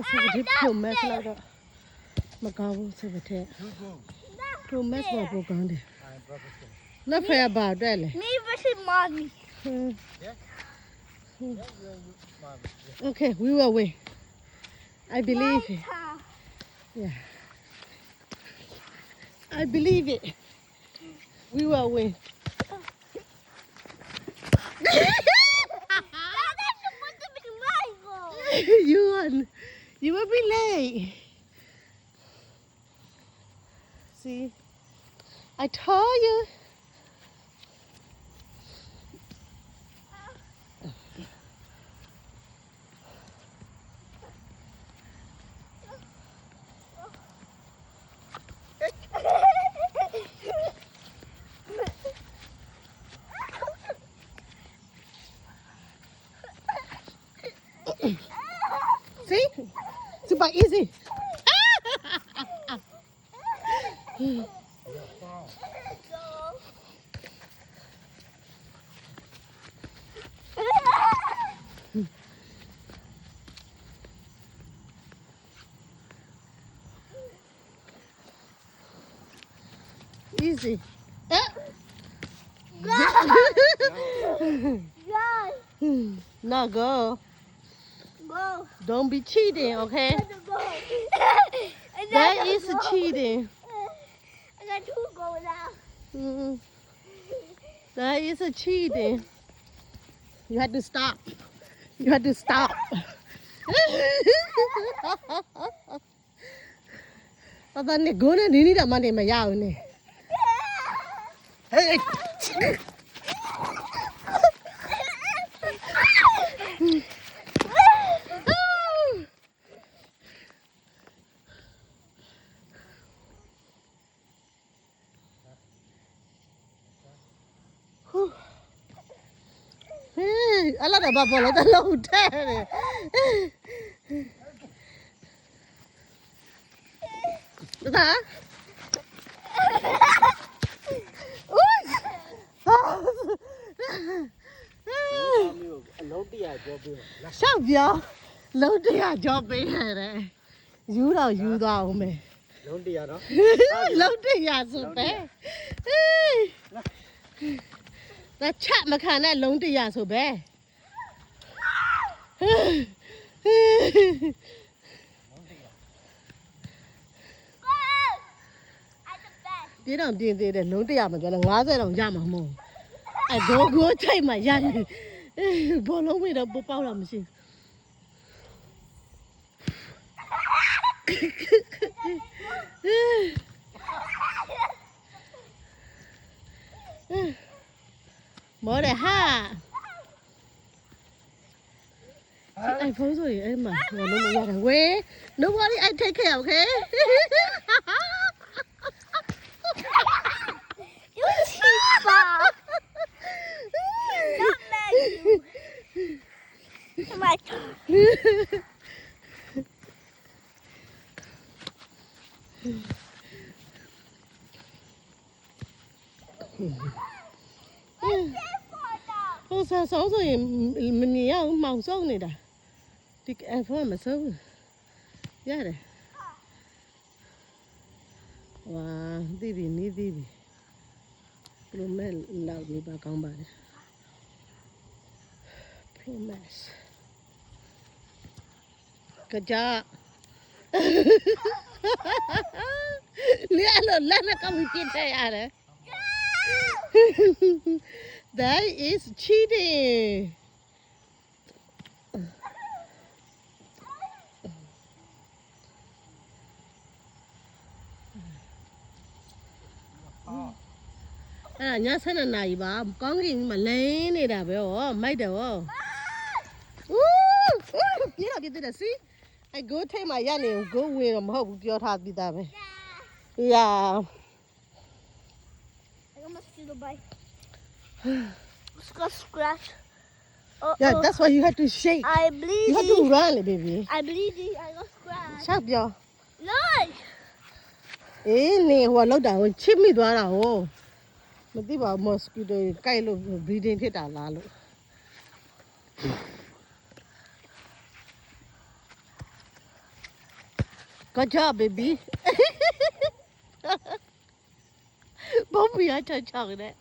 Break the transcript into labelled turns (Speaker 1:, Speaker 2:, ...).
Speaker 1: ဆိုဒီ promise လောက်တော့မကောင်းဘူးဆိုတဲ့ promise ဘောကောင်းတယ်လက်ဖက်ပါအတွက်လေ
Speaker 2: Me versus mommy.
Speaker 1: Okay we will win I believe it yeah I believe it we will win you will be late see I told you see super easy easy now go
Speaker 2: Go.
Speaker 1: don't be cheating okay
Speaker 2: Go.
Speaker 1: that is cheating
Speaker 2: I got two goals now.
Speaker 1: That is a cheating. You had to stop. You had to stop. Tata ne go ne ni da ma ne ma ya wu ne. Hey. I love that bubble. That low there. That? Sao giờ lâu đi job bây giờ đấy. Dú đâu mày.
Speaker 3: Lâu đi đó.
Speaker 1: Lâu đi rồi bé. Ta chạm mà khả năng lâu đi rồi bé. Đi đâu đi để lâu đi mà cho là ngã ra đồng ra mà không. Ai đó gõ chạy mà ra. Bỏ lông mày đâu bỏ bao làm gì. Mở đây ha. I phone rồi em mà nó mà ra thằng quê. Nobody I take care okay?
Speaker 2: You cheat, Bob. Not mad you. My God.
Speaker 1: Ô sao xấu rồi mình nhiều màu xấu này đã thì em phải mà xấu giá này wow đi đi luôn mẹ lao đi bà con bà này promise good job lên nó không biết thế à đấy That is cheating. Nhá thế này này bà có gì mà lấy này đã phải không mấy đâu biết là cái gì đó xí I go take my nhà này go về làm hậu cho thà đi ta vậy yeah
Speaker 2: I got mosquito bite. It's got scratch.
Speaker 1: Yeah, that's why you have to shake.
Speaker 2: I bleed.
Speaker 1: You have to run, baby.
Speaker 2: I bleed. I got scratch.
Speaker 1: Sao giờ?
Speaker 2: Look.
Speaker 1: Nè, hoa lâu đầu chip mi đoán à ô. Mình đi vào mosquito cây luôn breeding thế đảo lá luôn. Good job, baby. ဘောပီယာချောက်ချောက်နဲ့